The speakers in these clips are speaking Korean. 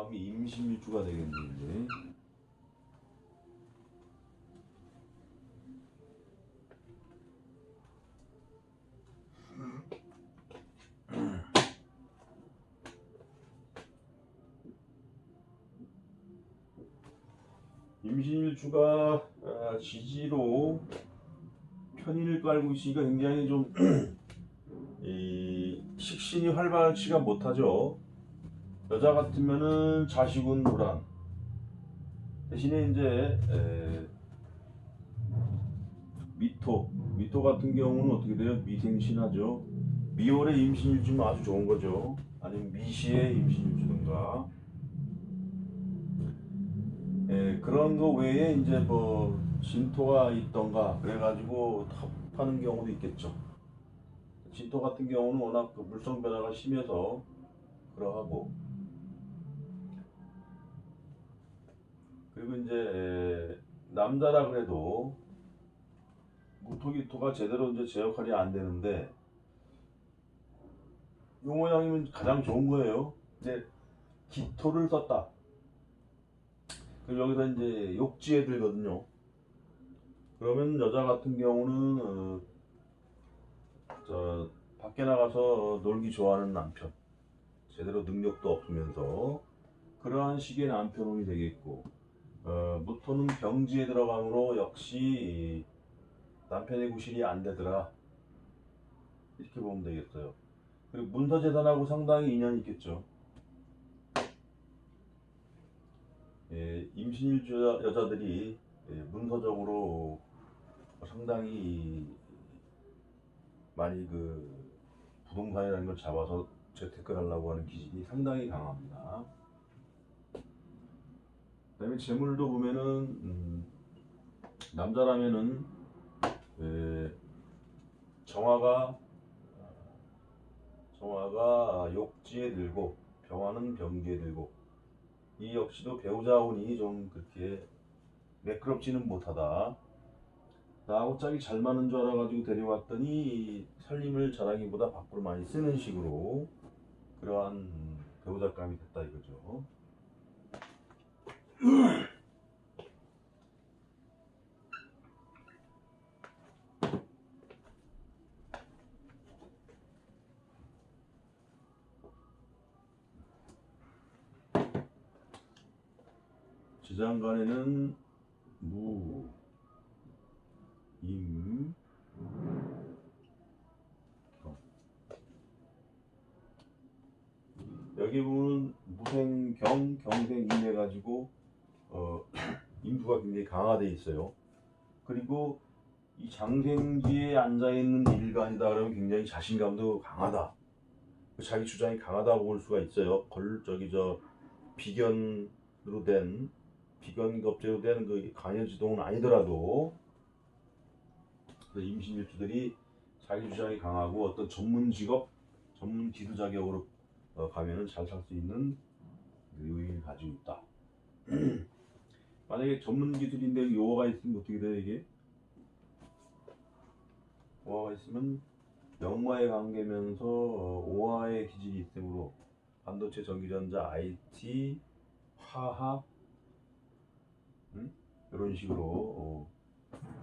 다음이 임신일주가 되겠네 이제. 임신일주가 지지로 편인을 깔고 있으니까 굉장히 좀 이 식신이 활발치가 못하죠. 여자 같으면은 자식은 불안. 대신에 이제 미토 같은 경우는 어떻게 돼요? 미생신하죠. 미월에 임신일주면 아주 좋은 거죠. 아니면 미시에 임신일주든가. 그런 거 외에 이제 뭐 진토가 있던가 그래가지고 합하는 경우도 있겠죠. 진토 같은 경우는 워낙 그 물성 변화가 심해서 그러하고, 그리고 이제 남자라 그래도 무토기토가 제대로 이제 제 역할이 안 되는데 요 모양이면 가장 좋은 거예요. 근데 기토를 썼다. 그럼 여기서 이제 욕지에 들거든요. 그러면 여자 같은 경우는 밖에 나가서 놀기 좋아하는 남편, 제대로 능력도 없으면서 그러한 식의 남편운이 되겠고, 무토는 병지에 들어가므로 역시 남편의 구실이 안 되더라, 이렇게 보면 되겠어요. 그리고 문서재산하고 상당히 인연이 있겠죠. 임신일주 여자들이 문서적으로 상당히 많이 그 부동산이라는 걸 잡아서 재테크를 하려고 하는 기질이 상당히 강합니다. 그 다음에 재물도 보면은 남자라면은 정화가 욕지에 들고 병화는 병기에 들고, 이 역시도 배우자 운이 좀 그렇게 매끄럽지는 못하다. 나하고 짝이 잘 맞는 줄 알아가지고 데려왔더니 살림을 잘하기보다 밖으로 많이 쓰는 식으로 그러한 배우자감이 됐다 이거죠. 지장간에는 무, 임, 경. 여기 보면 무생경, 경생임 해가지고 임수가 굉장히 강화되어 있어요. 그리고 이 장생지에 앉아있는 일간이다 그러면 굉장히 자신감도 강하다, 자기 주장이 강하다고 볼 수가 있어요. 비견으로 된, 비견겁제로 된 그 관여지동은 아니더라도 임신일주들이 자기 주장이 강하고 어떤 전문 직업, 전문 기술 자격으로 가면은 잘 살 수 있는 요인을 가지고 있다. 만약에 전문 기술인데 요어가 있으면 어떻게 돼요 이게? 오화가 있으면 영마의 관계면서 오화의 기질이 있으므로 반도체, 전기전자, IT, 화학, 이런 식으로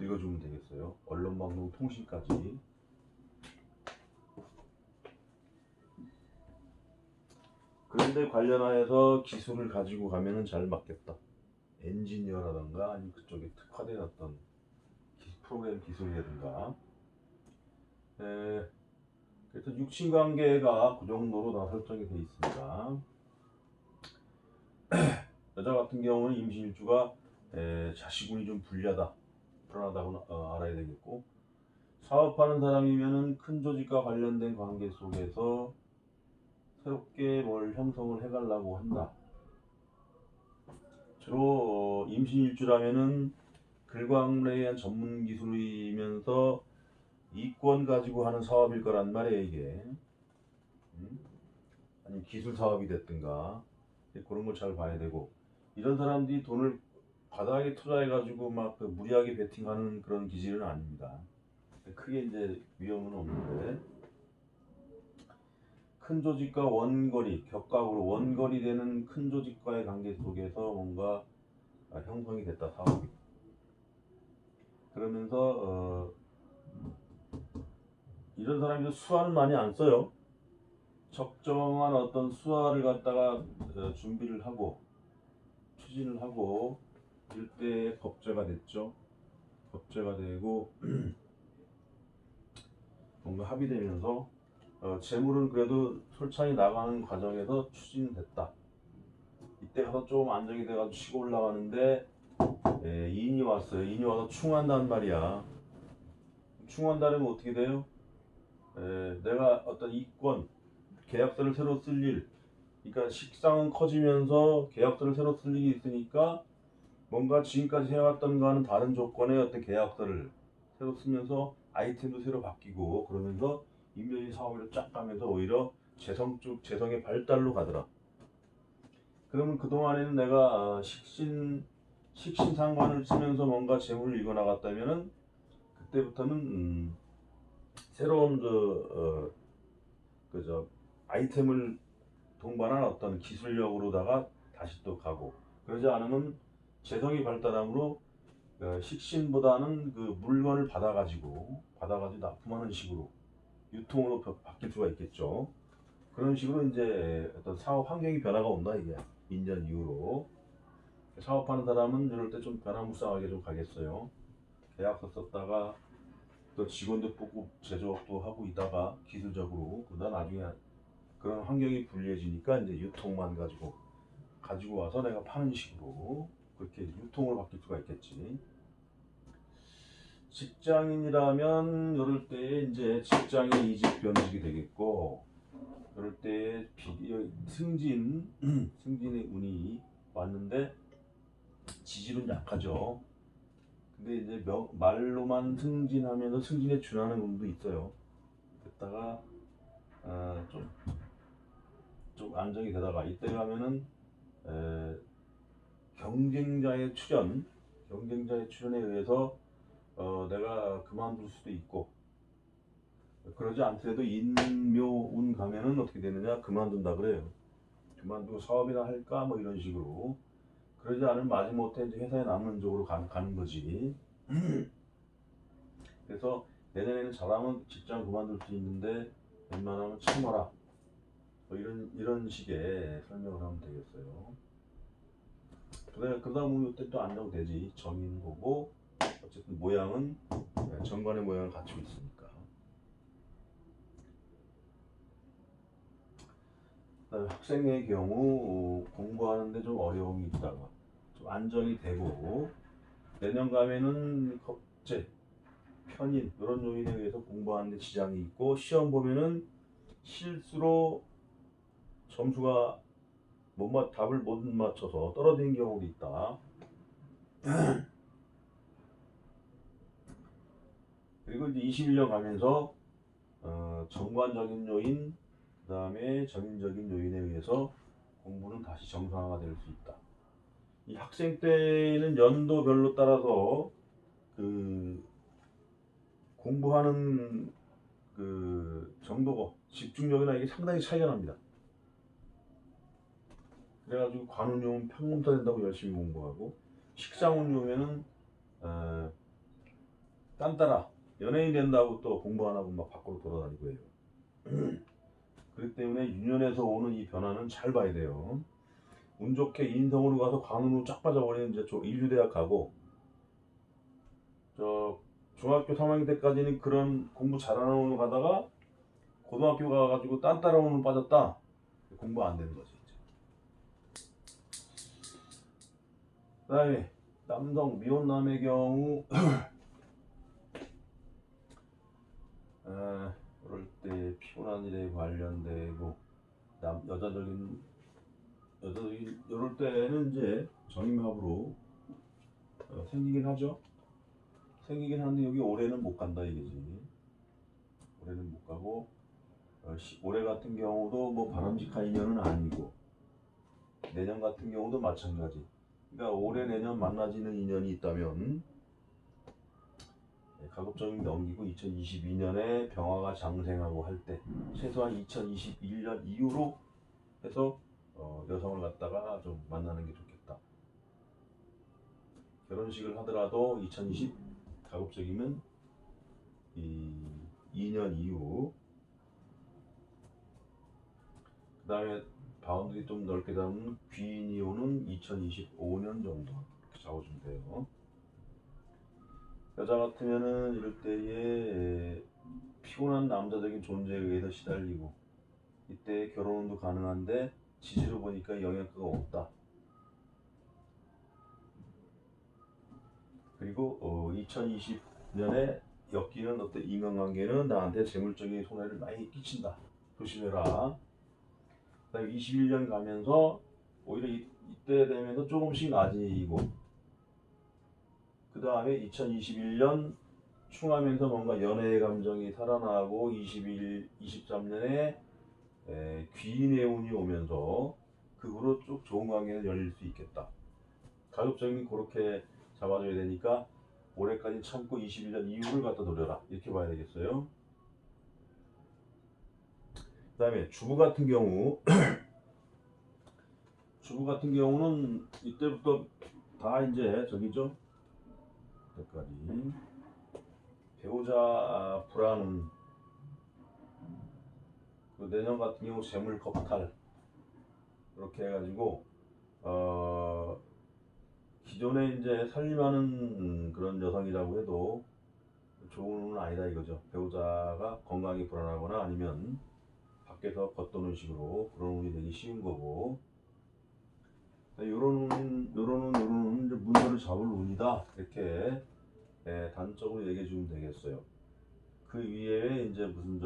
읽어주면 되겠어요. 언론, 방송, 통신까지. 그런데 관련하여서 기술을 가지고 가면은 잘 맞겠다. 엔지니어라든가 아니면 그쪽에 특화된 어떤 프로그램 기술이라든가. 그래서 육친관계가 그 정도로 다 설정이 되어 있습니다. 여자 같은 경우는 임신일주가 자식운이 좀 불안하다고 알아야 되겠고, 사업하는 사람이면은 큰 조직과 관련된 관계 속에서 새롭게 뭘 형성을 해가려고 한다. 주로 임신일주라면은 글광래한 전문 기술이면서 이권 가지고 하는 사업일 거란 말이에요 이게. 아니면 기술 사업이 됐든가 그런 걸 잘 봐야 되고, 이런 사람들이 돈을 바닥에 투자해가지고 막 그 무리하게 베팅하는 그런 기질은 아닙니다. 크게 이제 위험은 없는데, 큰 조직과 원거리, 격각으로 원거리 되는 큰 조직과의 관계 속에서 뭔가 형성이 됐다, 사업이. 그러면서 이런 사람이 수화는 많이 안 써요. 적정한 어떤 수화를 갖다가 준비를 하고 추진을 하고 일대에 겁제가 됐죠. 겁제가 되고 뭔가 합의되면서 재물은 그래도 솔찬히 나가는 과정에서 추진됐다. 이때 가서 좀 안정이 돼가지고 치고 올라가는데 인이 왔어요. 인이 와서 충한단 말이야. 충한다면 어떻게 돼요? 내가 어떤 이권, 계약서를 새로 쓸 일, 그러니까 식상은 커지면서 계약서를 새로 쓸 일이 있으니까 뭔가 지금까지 해왔던 거와는 다른 조건의 어떤 계약서를 새로 쓰면서 아이템도 새로 바뀌고 그러면서 인면이 사업을 쫙 가면서 오히려 재성의 발달로 가더라. 그러면 그동안에는 내가 식신상관을 쓰면서 뭔가 재물을 이어나갔다면은 그때부터는 새로운 그저 아이템을 동반한 어떤 기술력으로다가 다시 또 가고 그러지 않으면 재성이 발달함으로 식신보다는 그 물건을 받아가지고 납품하는 식으로 유통으로 바뀔 수가 있겠죠. 그런 식으로 이제 어떤 사업 환경이 변화가 온다 이게 인전 이후로 사업하는 사람은 이럴 때 좀 변화무쌍하게 좀 가겠어요. 계약서 썼다가 또 직원도 뽑고 제조업도 하고 있다가 기술적으로 그러다 나중에 그런 환경이 불리해지니까 이제 유통만 가지고 와서 내가 파는 식으로 그렇게 유통을 바뀔 수가 있겠지. 직장인이라면 이럴 때 이제 직장의 이직 변직이 되겠고 그럴 때 승진의 운이 왔는데 지질은 약하죠. 근데 이제 말로만 승진하면서 승진에 준하는 운도 있어요. 그랬다가 좀 안정이 되다가 이때 가면은 경쟁자의 출연에 의해서 내가 그만둘 수도 있고 그러지 않더라도 인묘운 가면은 어떻게 되느냐 그만둔다 그래요. 그만두고 사업이나 할까 뭐 이런 식으로 그러지 않으면 마지못해 이제 회사에 남는 쪽으로 가는 거지. 그래서 내년에는 잘하면 직장 그만둘 수 있는데 웬만하면 참아라. 뭐 이런 식의 설명을 하면 되겠어요. 그러다 보면 이때 또 안정되지. 정인 거고 어쨌든 모양은 정관의 모양을 갖추고 있으니까. 그다음에 학생의 경우 공부하는데 좀 어려움이 있다가 좀 안정이 되고 내년 가면은 겁제, 편인 이런 요인에 의해서 공부하는데 지장이 있고 시험 보면은 실수로 점수가 답을 못 맞춰서 떨어지는 경우도 있다. 그리고 이제 21년 가면서 정관적인 요인, 그 다음에 전인적인 요인에 의해서 공부는 다시 정상화가 될 수 있다. 이 학생 때는 연도별로 따라서 그 공부하는 그 정도가 집중력이나 이게 상당히 차이가 납니다. 그래가지고 관운용은 평균타 된다고 열심히 공부하고 식상운용에는 딴따라 연예인 된다고 또 공부 안 하고 막 밖으로 돌아다니고 해요. 그렇기 때문에 유년에서 오는 이 변화는 잘 봐야 돼요. 운 좋게 인성으로 가서 관운으로 쫙 빠져버리는 이제 인류대학 가고 저 중학교 3학년 때까지는 그런 공부 잘하는 운으로 가다가 고등학교 가가지고 딴따라 운으로 빠졌다. 공부 안 되는 거지. 그 다음에 남성 미혼남의 경우 그럴 때 피곤한 일에 관련되고 여자적인 이럴 때는 이제 정임합으로 생기긴 하죠. 생기긴 하는데 여기 올해는 못 간다 이거지. 올해는 못 가고 올해 같은 경우도 뭐 바람직한 인연은 아니고 내년 같은 경우도 마찬가지. 그러니까 올해 내년 만나지는 인연이 있다면 가급적이면 넘기고 2022년에 병화가 장생하고 할 때 최소한 2021년 이후로 해서 여성을 갖다가 좀 만나는 게 좋겠다. 결혼식을 하더라도 2020 가급적이면 이 2년 이후. 그 다음에 바운드리 좀 넓게 잡는 귀인이 오는 2025년 정도 잡아주면 돼요. 여자 같으면은 이럴 때에 피곤한 남자적인 존재에 의해서 시달리고, 이때 결혼도 가능한데 지지로 보니까 영향가가 없다. 그리고 2020년에 엮이는 어떤 인간관계는 나한테 재물적인 손해를 많이 끼친다. 조심해라. 그다음에 21년 가면서 오히려 이때 되면서 조금씩 나아지고, 그 다음에 2021년 충하면서 뭔가 연애의 감정이 살아나고 23년에 귀인의 운이 오면서 그 후로 쭉 좋은 관계는 열릴 수 있겠다. 가급적이면 그렇게 잡아줘야 되니까 올해까지 참고 21년 이후를 갖다 노려라, 이렇게 봐야 되겠어요. 그 다음에 주부 같은 경우 주부 같은 경우는 이때부터 다 이제 저기죠. 여기까지 배우자 불안, 그 내년 같은 경우 재물 겁탈, 이렇게 해가지고 기존에 이제 살림하는 그런 여성이라고 해도 좋은 운은 아니다 이거죠. 배우자가 건강이 불안하거나 아니면 밖에서 겉도는 식으로 그런 운이 되기 쉬운 거고, 요런 운은 이제 문제를 잡을 운이다, 이렇게 단적으로 얘기해 주면 되겠어요. 그 위에 이제 무슨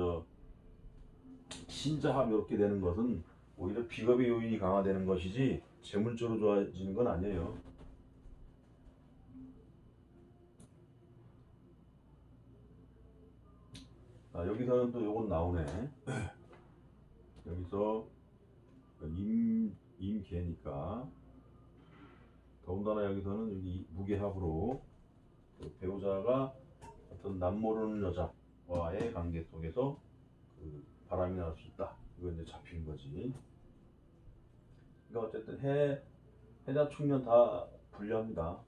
신자합 이렇게 되는 것은 오히려 비겁의 요인이 강화되는 것이지 재물적으로 좋아지는 건 아니에요. 여기서는 또 요건 나오네. 여기서 임계니까 더군다나 여기서는 여기 무계합으로 배우자가 어떤 남모르는 여자와의 관계 속에서 그 바람이 날 수 있다. 이거 이제 잡힌 거지. 그러니까 어쨌든 해자 축년 다 불리합니다.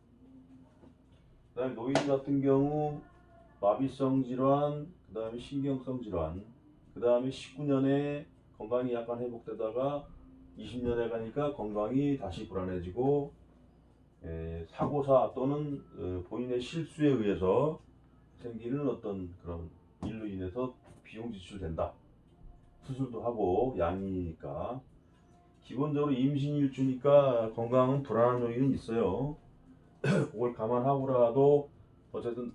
그 다음에 노인 같은 경우 마비성 질환, 그 다음에 신경성 질환, 그 다음에 19년에 건강이 약간 회복되다가 20년에 가니까 건강이 다시 불안해지고, 사고사 또는 본인의 실수에 의해서 생기는 어떤 그런 일로 인해서 비용 지출된다. 수술도 하고 양이니까. 기본적으로 임신일주니까 건강은 불안한 요인은 있어요. 그걸 감안하고라도 어쨌든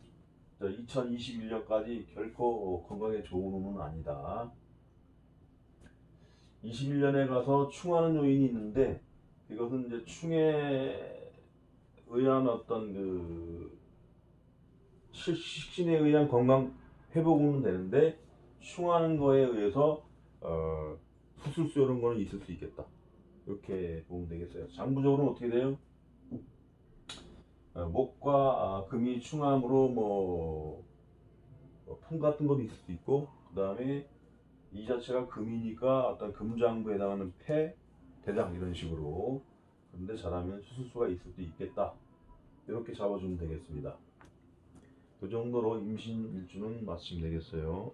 2021년까지 결코 건강에 좋은 운은 아니다. 21년에 가서 충하는 요인이 있는데, 이것은 이제 충에 의한 어떤 그 식신에 의한 건강 회복은 되는데, 충하는 거에 의해서 수술수 이런 거는 있을 수 있겠다. 이렇게 보면 되겠어요. 장부적으로는 어떻게 돼요? 목과 금이 충함으로 품 같은 것도 있을 수 있고, 그 다음에 이 자체가 금이니까 어떤 금장부에 해당하는 폐, 대장 이런 식으로. 그런데 잘하면 수술수가 있을 수도 있겠다. 이렇게 잡아주면 되겠습니다. 그 정도로 임신 일주는 마치면 되겠어요.